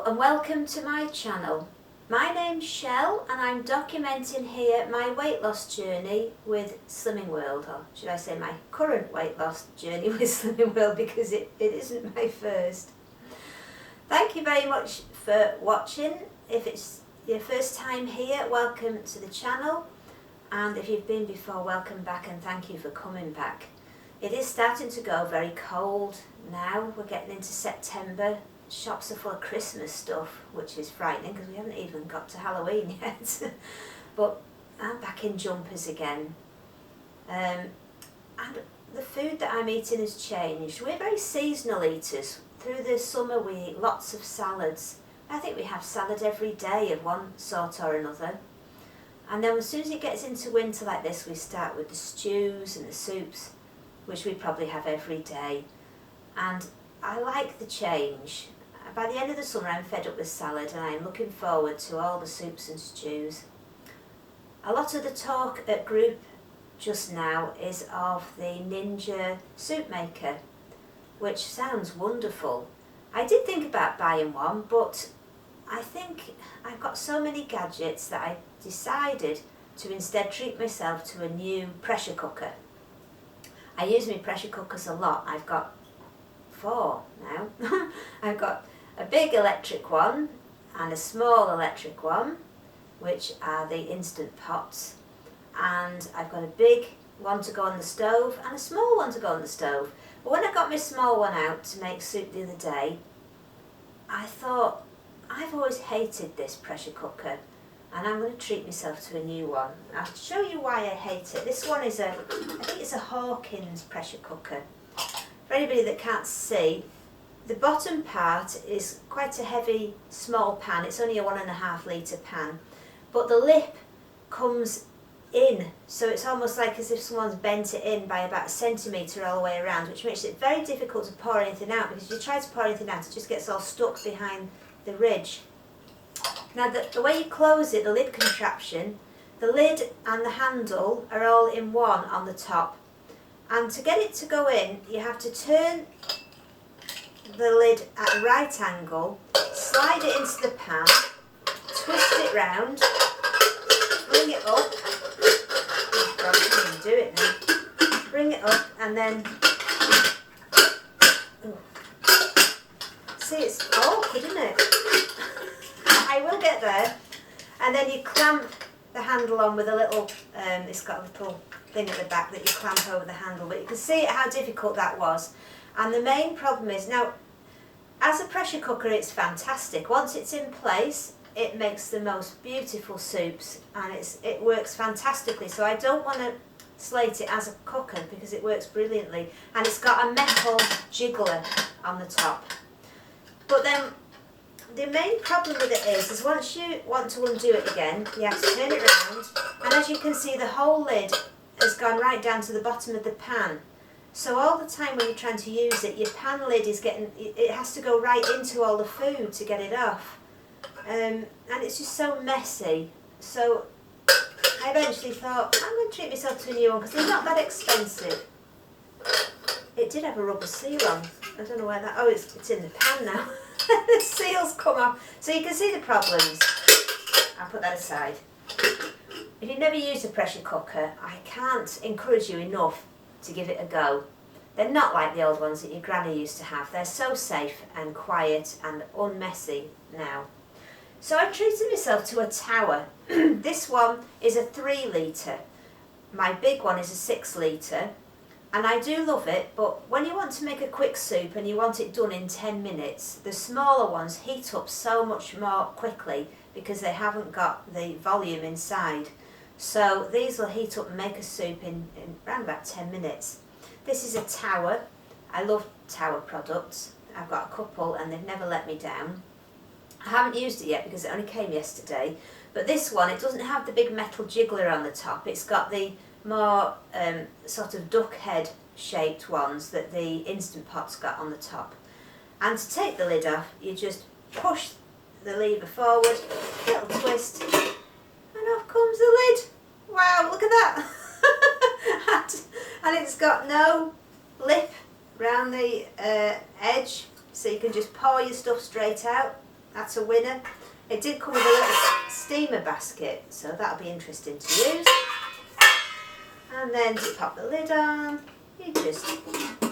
and welcome to my channel. My name's Shell and I'm documenting here my weight loss journey with Slimming World, or should I say my current weight loss journey with Slimming World, because it isn't my first. Thank you very much for watching. If it's your first time here, welcome to the channel, and if you've been before, welcome back and thank you for coming back. It is starting to go very cold now. We're getting into September. Shops are full of Christmas stuff, which is frightening because we haven't even got to Halloween yet. But I'm back in jumpers again. And the food that I'm eating has changed. We're very seasonal eaters. Through the summer we eat lots of salads. I think we have salad every day of one sort or another. And then as soon as it gets into winter like this, we start with the stews and the soups, which we probably have every day. And I like the change. By the end of the summer I'm fed up with salad and I'm looking forward to all the soups and stews. A lot of the talk at group just now is of the Ninja soup maker, which sounds wonderful. I did think about buying one, but I think I've got so many gadgets that I decided to instead treat myself to a new pressure cooker. I use my pressure cookers a lot. I've got 4 now. I've got a big electric one and a small electric one, which are the instant pots, and I've got a big one to go on the stove and a small one to go on the stove. But when I got my small one out to make soup the other day, I thought, I've always hated this pressure cooker and I'm going to treat myself to a new one. I'll show you why I hate it. This one is I think it's a Hawkins pressure cooker. For anybody that can't see, the bottom part is quite a heavy small pan. It's only a 1.5 litre pan, but the lip comes in, so it's almost like as if someone's bent it in by about 1 centimetre all the way around, which makes it very difficult to pour anything out, because if you try to pour anything out it just gets all stuck behind the ridge. Now the way you close it, the lid contraption, the lid and the handle are all in one on the top. And to get it to go in, you have to turn the lid at a right angle, slide it into the pan, twist it round, bring it up. Oh God, I can't even do it now. Bring it up and then, see, it's awkward, isn't it? I will get there. And then you clamp the handle on with a little, it's got a little thing at the back that you clamp over the handle, but you can see how difficult that was. And the main problem is, now as a pressure cooker it's fantastic. Once it's in place it makes the most beautiful soups and it works fantastically, so I don't want to slate it as a cooker because it works brilliantly, and it's got a metal jiggler on the top. But then the main problem with it is once you want to undo it again you have to turn it around, and as you can see the whole lid has gone right down to the bottom of the pan. So all the time when you're trying to use it, your pan lid is it has to go right into all the food to get it off. And it's just so messy. So I eventually thought, I'm going to treat myself to a new one because they're not that expensive. It did have a rubber seal on. I don't know where that, oh it's in the pan now. The seal's come off. So you can see the problems. I'll put that aside. If you've never used a pressure cooker, I can't encourage you enough to give it a go. They're not like the old ones that your granny used to have. They're so safe and quiet and unmessy now. So I treated myself to a tower. This one is a 3 litre. My big one is a 6 litre. And I do love it, but when you want to make a quick soup and you want it done in 10 minutes, the smaller ones heat up so much more quickly because they haven't got the volume inside. So these will heat up and make a soup in around about 10 minutes. This is a tower. I love tower products. I've got a couple and they've never let me down. I haven't used it yet because it only came yesterday. But this one, it doesn't have the big metal jiggler on the top. It's got the more sort of duck head shaped ones that the Instant Pot's got on the top. And to take the lid off, you just push the lever forward, little twist, and off comes the lid. Wow, look at that. And it's got no lip round the edge, so you can just pour your stuff straight out. that's a winner. It did come with a little steamer basket, so that'll be interesting to use. And then to pop the lid on, you just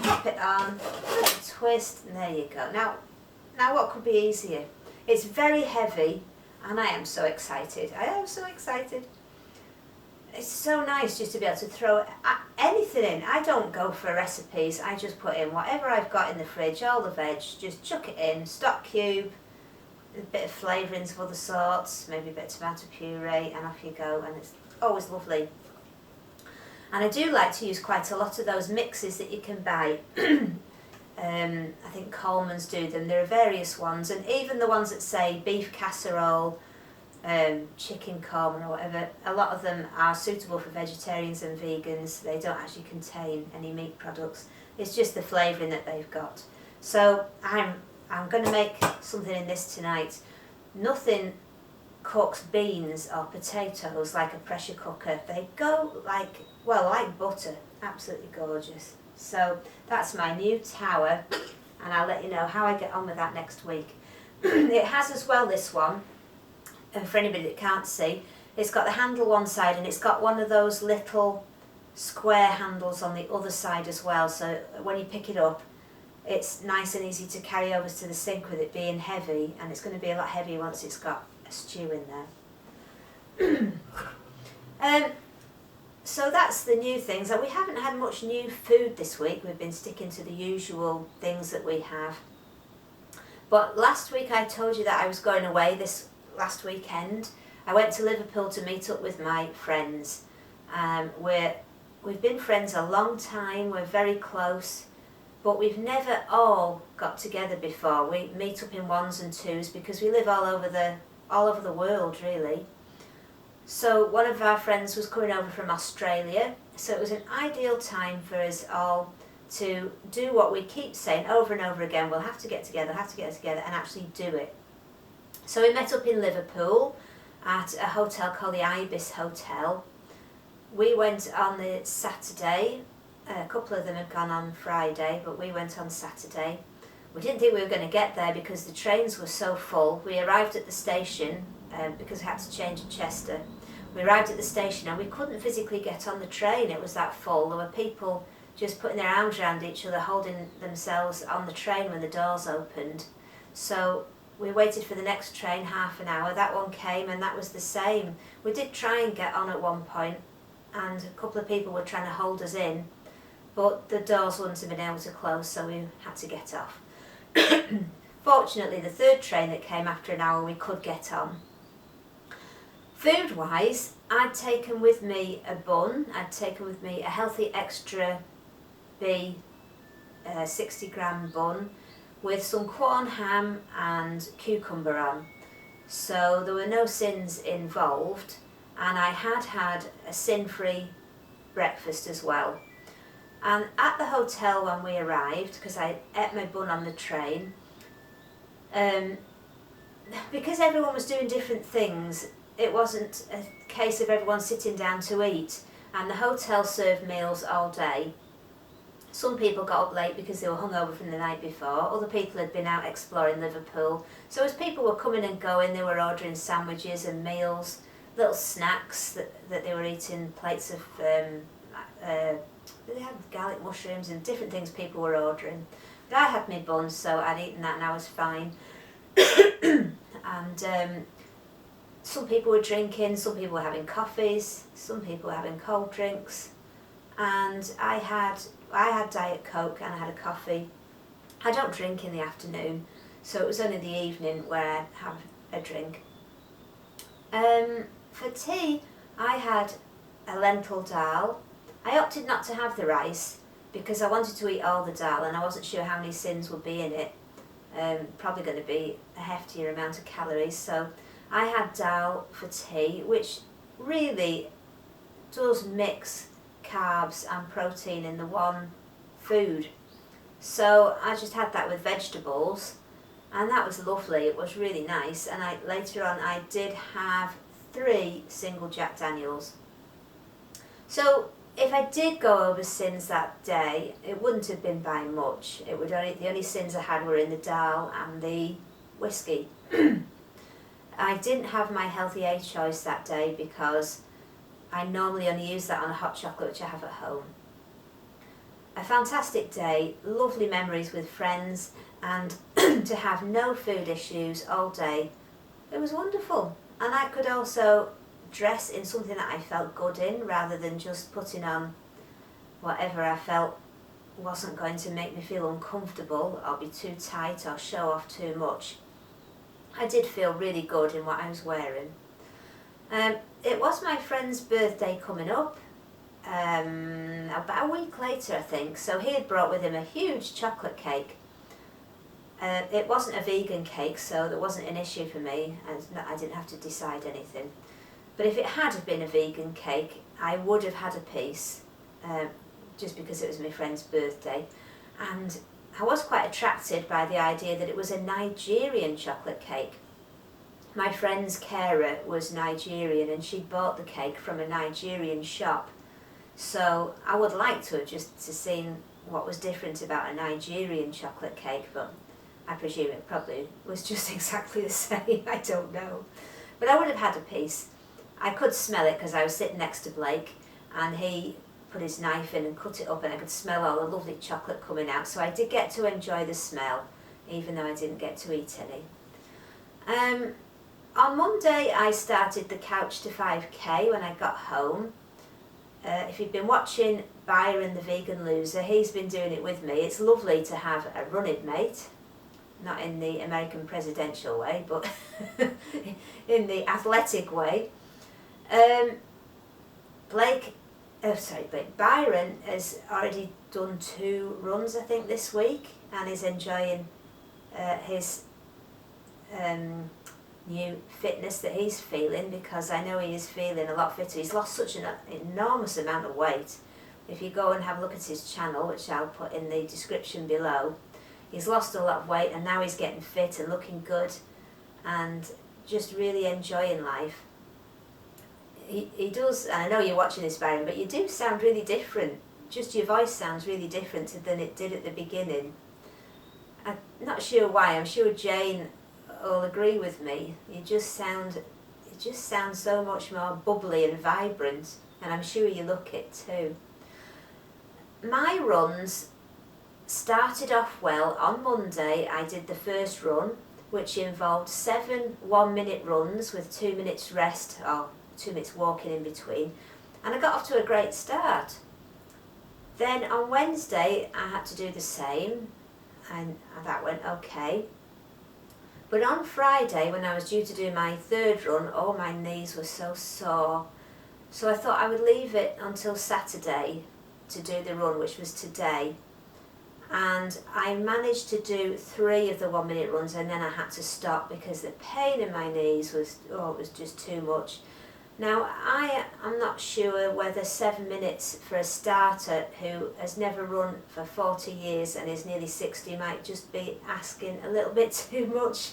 pop it on, little twist, and there you go. Now what could be easier? It's very heavy, and I am so excited. I am so excited. It's so nice just to be able to throw anything in. I don't go for recipes. I just put in whatever I've got in the fridge, all the veg, just chuck it in, stock cube, a bit of flavourings of other sorts, maybe a bit of tomato puree, and off you go, and it's always lovely. And I do like to use quite a lot of those mixes that you can buy. I think Coleman's do them. There are various ones, and even the ones that say beef casserole, chicken korma or whatever, a lot of them are suitable for vegetarians and vegans. They don't actually contain any meat products. It's just the flavouring that they've got. So I'm going to make something in this tonight. Nothing cooks beans or potatoes like a pressure cooker. They go like butter. Absolutely gorgeous. So that's my new tower, and I'll let you know how I get on with that next week. It has as well, this one, and for anybody that can't see, it's got the handle one side, and it's got one of those little square handles on the other side as well, so when you pick it up it's nice and easy to carry over to the sink with it being heavy, and it's going to be a lot heavier once it's got a stew in there. So that's the new things. We haven't had much new food this week. We've been sticking to the usual things that we have. But last week I told you that I was going away this last weekend. I went to Liverpool to meet up with my friends. We've been friends a long time. We're very close, but we've never all got together before. We meet up in ones and twos because we live all over the world, really. So one of our friends was coming over from Australia, so it was an ideal time for us all to do what we keep saying over and over again: we'll have to get together, and actually do it. So we met up in Liverpool at a hotel called the Ibis Hotel. We went on the Saturday. A couple of them had gone on Friday, but we went on Saturday. We didn't think we were going to get there because the trains were so full. We arrived at the station because we had to change at Chester. We arrived at the station and we couldn't physically get on the train. It was that full. There were people just putting their arms around each other, holding themselves on the train when the doors opened. So we waited for the next train half an hour. That one came and that was the same. We did try and get on at one point, and a couple of people were trying to hold us in, but the doors wouldn't have been able to close, so we had to get off. Fortunately, the third train that came after an hour, we could get on. Food-wise, I'd taken with me a bun. I'd taken with me a healthy extra B 60-gram bun with some Corn ham and cucumber on. So there were no sins involved, and I had a sin-free breakfast as well. And at the hotel when we arrived, because I ate my bun on the train, because everyone was doing different things, it wasn't a case of everyone sitting down to eat, and the hotel served meals all day. Some people got up late because they were hungover from the night before. Other people had been out exploring Liverpool. So as people were coming and going, they were ordering sandwiches and meals, little snacks that they were eating, plates of, they had garlic mushrooms and different things people were ordering. But I had my bun, so I'd eaten that and I was fine. And some people were drinking, some people were having coffees, some people were having cold drinks, and I had Diet Coke and I had a coffee. I don't drink in the afternoon, so it was only the evening where I have a drink. For tea, I had a lentil dal. I opted not to have the rice because I wanted to eat all the dal and I wasn't sure how many sins would be in it. Probably going to be a heftier amount of calories, so I had dal for tea, which really does mix carbs and protein in the one food. So I just had that with vegetables, and that was lovely. It was really nice. And later on I did have 3 single Jack Daniels. So if I did go over sins that day, it wouldn't have been by much. The only sins I had were in the dal and the whiskey. I didn't have my healthy age choice that day because I normally only use that on a hot chocolate which I have at home. A fantastic day, lovely memories with friends, and to have no food issues all day. It was wonderful. And I could also dress in something that I felt good in rather than just putting on whatever I felt wasn't going to make me feel uncomfortable or be too tight or show off too much. I did feel really good in what I was wearing. It was my friend's birthday coming up, about a week later I think, so he had brought with him a huge chocolate cake. It wasn't a vegan cake, so that wasn't an issue for me, and I didn't have to decide anything. But if it had been a vegan cake, I would have had a piece, just because it was my friend's birthday. And I was quite attracted by the idea that it was a Nigerian chocolate cake. My friend's carer was Nigerian and she bought the cake from a Nigerian shop. So I would like to have just seen what was different about a Nigerian chocolate cake, but I presume it probably was just exactly the same, I don't know. But I would have had a piece. I could smell it because I was sitting next to Blake and he put his knife in and cut it up and I could smell all the lovely chocolate coming out, so I did get to enjoy the smell even though I didn't get to eat any. On Monday I started the Couch to 5K when I got home. If you've been watching Byron the Vegan Loser, he's been doing it with me. It's lovely to have a running mate, not in the American presidential way, but in the athletic way. Byron has already done 2 runs I think this week and is enjoying his new fitness that he's feeling, because I know he is feeling a lot fitter. He's lost such an enormous amount of weight. If you go and have a look at his channel, which I'll put in the description below, he's lost a lot of weight and now he's getting fit and looking good and just really enjoying life. He does, and I know you're watching this, Byron, but you do sound really different. Just your voice sounds really different than it did at the beginning. I'm not sure why. I'm sure Jane will agree with me. You just sound so much more bubbly and vibrant, and I'm sure you look it too. My runs started off well. On Monday I did the first run, which involved 7 1-minute runs with 2 minutes rest or 2 minutes walking in between, and I got off to a great start. Then on Wednesday I had to do the same and that went okay. But on Friday, when I was due to do my 3rd run, my knees were so sore. So I thought I would leave it until Saturday to do the run, which was today. And I managed to do 3 of the 1-minute runs and then I had to stop because the pain in my knees was, it was just too much. Now, I'm not sure whether 7 minutes for a starter who has never run for 40 years and is nearly 60 might just be asking a little bit too much.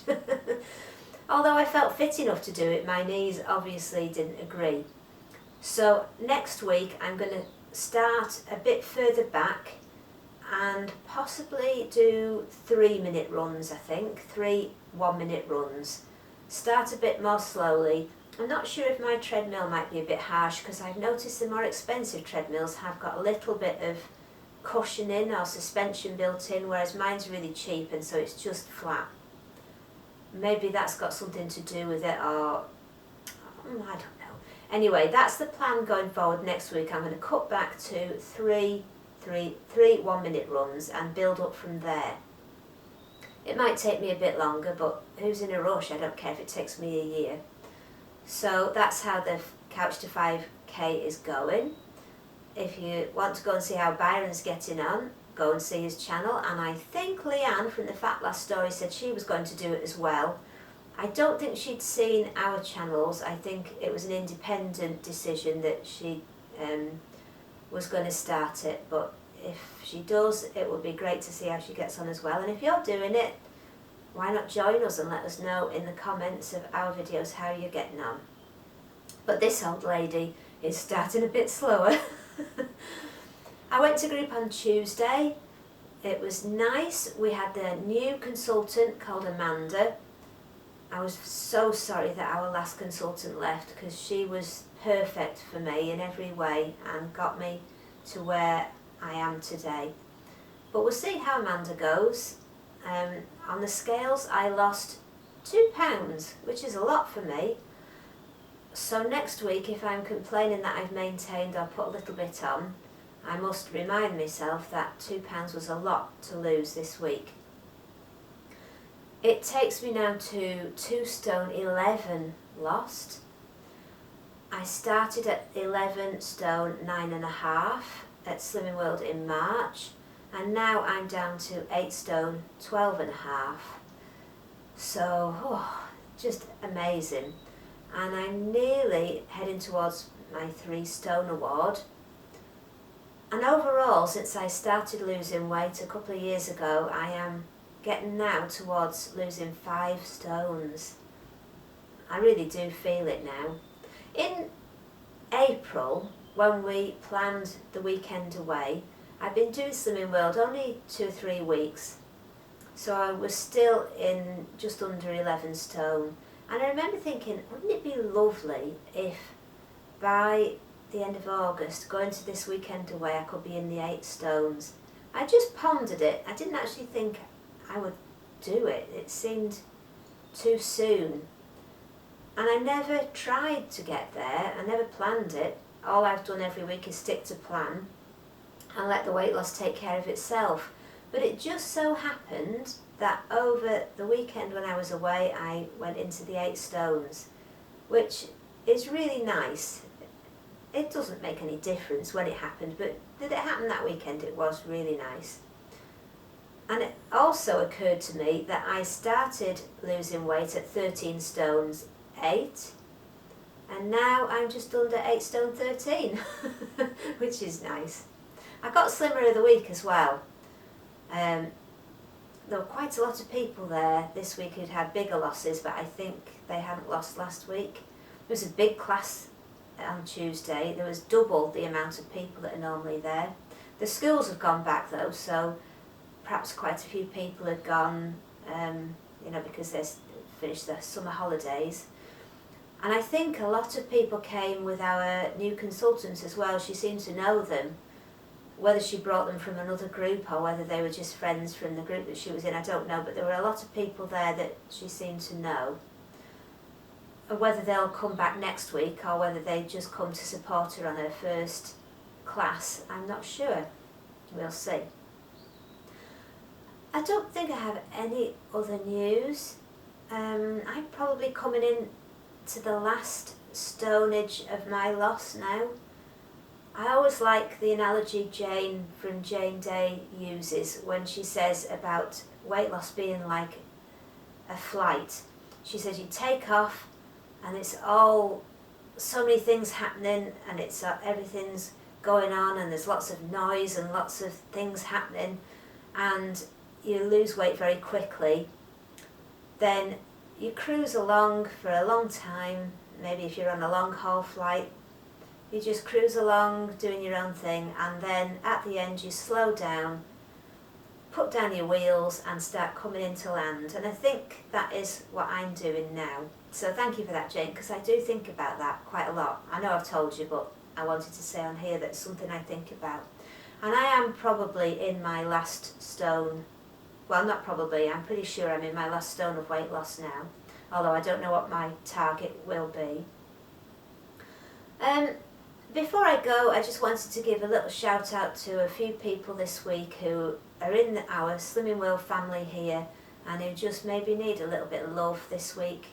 Although I felt fit enough to do it, my knees obviously didn't agree. So next week I'm going to start a bit further back and possibly do 3-minute runs, I think, 3 1-minute runs. Start a bit more slowly. I'm not sure if my treadmill might be a bit harsh because I've noticed the more expensive treadmills have got a little bit of cushioning or suspension built in, whereas mine's really cheap and so it's just flat. Maybe that's got something to do with it, or I don't know. Anyway, that's the plan going forward. Next week I'm going to cut back to 3 1-minute runs and build up from there. It might take me a bit longer, but who's in a rush? I don't care if it takes me a year. So that's how the Couch to 5K is going. If you want to go and see how Byron's getting on, go and see his channel. And I think Leanne from the Fat Loss Story said she was going to do it as well. I don't think she'd seen our channels. I think it was an independent decision that she was going to start it. But if she does, it would be great to see how she gets on as well. And if you're doing it, why not join us and let us know in the comments of our videos how you're getting on. But this old lady is starting a bit slower. I went to group on Tuesday. It was nice. We had a new consultant called Amanda I was so sorry that our last consultant left, because she was perfect for me in every way and got me to where I am today. But we'll see how Amanda goes. On the scales I lost 2 pounds, which is a lot for me. So next week, if I'm complaining that I've maintained or put a little bit on, I must remind myself that 2 pounds was a lot to lose this week. It takes me now to 2 stone 11 lost. I started at 11 stone 9.5 at Slimming World in March, and now I'm down to 8 stone 12.5. So, just amazing. And I'm nearly heading towards my 3 stone award. And overall, since I started losing weight a couple of years ago, I am getting now towards losing 5 stones. I really do feel it now. In April, when we planned the weekend away, I'd been doing Slimming World only 2 or 3 weeks, so I was still in just under 11 stone. And I remember thinking, wouldn't it be lovely if by the end of August, going to this weekend away, I could be in the 8 stones. I just pondered it. I didn't actually think I would do it. It seemed too soon. And I never tried to get there. I never planned it. All I've done every week is stick to plan and let the weight loss take care of itself. But it just so happened that over the weekend when I was away, I went into the 8 stones, which is really nice. It doesn't make any difference when it happened, but did it happen that weekend? It was really nice. And it also occurred to me that I started losing weight at 13 stones 8, and now I'm just under 8 stone 13, which is nice. I got Slimmer of the Week as well. There were quite a lot of people there this week who'd had bigger losses, but I think they hadn't lost last week. There was a big class on Tuesday. There was double the amount of people that are normally there. The schools have gone back though, so perhaps quite a few people had gone, because they've finished their summer holidays. And I think a lot of people came with our new consultants as well. She seemed to know them. Whether she brought them from another group or whether they were just friends from the group that she was in, I don't know, but there were a lot of people there that she seemed to know. And whether they'll come back next week or whether they just come to support her on her first class, I'm not sure. We'll see. I don't think I have any other news. I'm probably coming in to the last stonage of my loss now. I always like the analogy Jane from Jane Day uses when she says about weight loss being like a flight. She says you take off and it's all so many things happening, and it's everything's going on, and there's lots of noise and lots of things happening, and you lose weight very quickly. Then you cruise along for a long time. Maybe if you're on a long haul flight, you just cruise along doing your own thing, and then at the end you slow down, put down your wheels and start coming into land. And I think that is what I'm doing now. So thank you for that, Jane, because I do think about that quite a lot. I know I've told you, but I wanted to say on here that it's something I think about. And I am probably in my last stone. Well, not probably, I'm pretty sure I'm in my last stone of weight loss now, although I don't know what my target will be. Before I go, I just wanted to give a little shout out to a few people this week who are in our Slimming World family here and who just maybe need a little bit of love this week.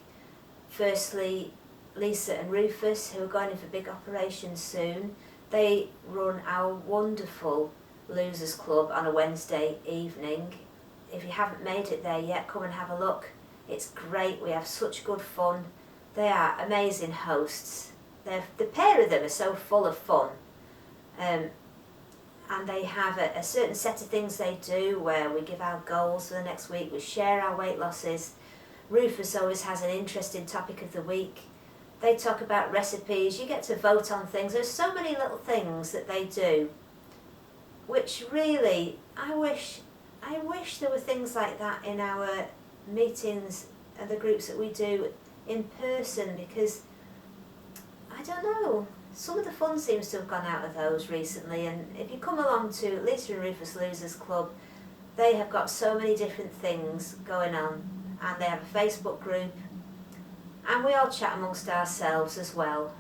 Firstly, Lisa and Rufus, who are going in for big operations soon. They run our wonderful Losers Club on a Wednesday evening. If you haven't made it there yet, come and have a look. It's great, we have such good fun. They are amazing hosts. The pair of them are so full of fun, and they have a certain set of things they do where we give our goals for the next week, we share our weight losses. Rufus always has an interesting topic of the week. They talk about recipes, you get to vote on things. There's so many little things that they do, which really, I wish there were things like that in our meetings the groups that we do in person, because I don't know, some of the fun seems to have gone out of those recently. And if you come along to Litre and Rufus Losers Club, they have got so many different things going on, and they have a Facebook group, and we all chat amongst ourselves as well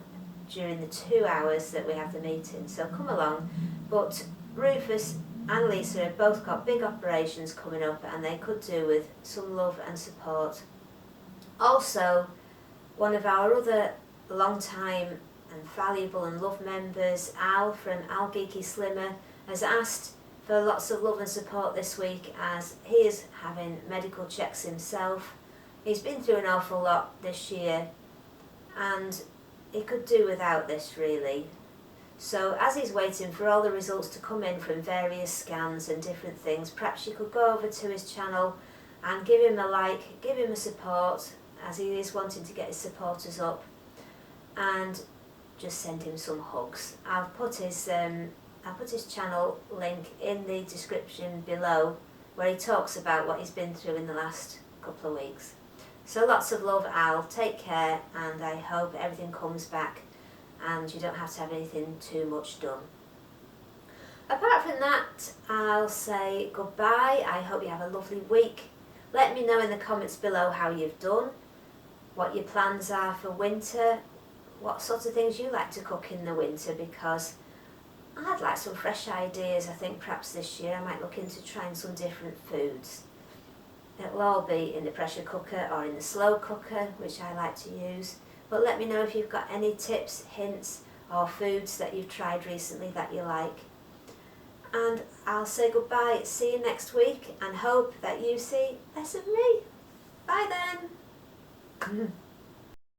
during the 2 hours that we have the meeting. So come along. But Rufus and Lisa have both got big operations coming up, and they could do with some love and support. Also, one of our other long-time and valuable and loved members, Al from Geeky Slimmer, has asked for lots of love and support this week, as he is having medical checks himself. He's been through an awful lot this year, and he could do without this really. So as he's waiting for all the results to come in from various scans and different things, perhaps you could go over to his channel and give him a like, give him a support, as he is wanting to get his supporters up, and just send him some hugs. I'll put his channel link in the description below, where he talks about what he's been through in the last couple of weeks. So lots of love, Al. Take care, and I hope everything comes back and you don't have to have anything too much done. Apart from that, I'll say goodbye. I hope you have a lovely week. Let me know in the comments below how you've done, what your plans are for winter, what sorts of things you like to cook in the winter, because I'd like some fresh ideas. I think perhaps this year I might look into trying some different foods. It'll all be in the pressure cooker or in the slow cooker, which I like to use. But let me know if you've got any tips, hints, or foods that you've tried recently that you like. And I'll say goodbye, see you next week, and hope that you see less of me. Bye then.